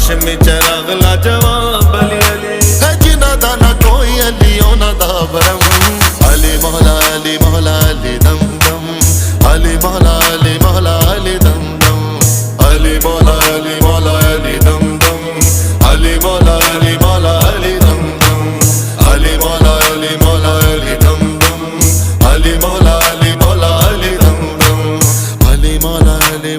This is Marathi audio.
हाशमी चराग लाजवाब अली अली है जिना दा ना कोई अली ओना दा भरम अली मौला अली मौला अली दम दम अली मौला अली मौला अली दम दम अली मौला अली मौला अली दम दम अली मौला अली मौला अली दम दम अली मौला अली मौला अली दम दम अली मौला अली मौला अली दम दम अली मौला अली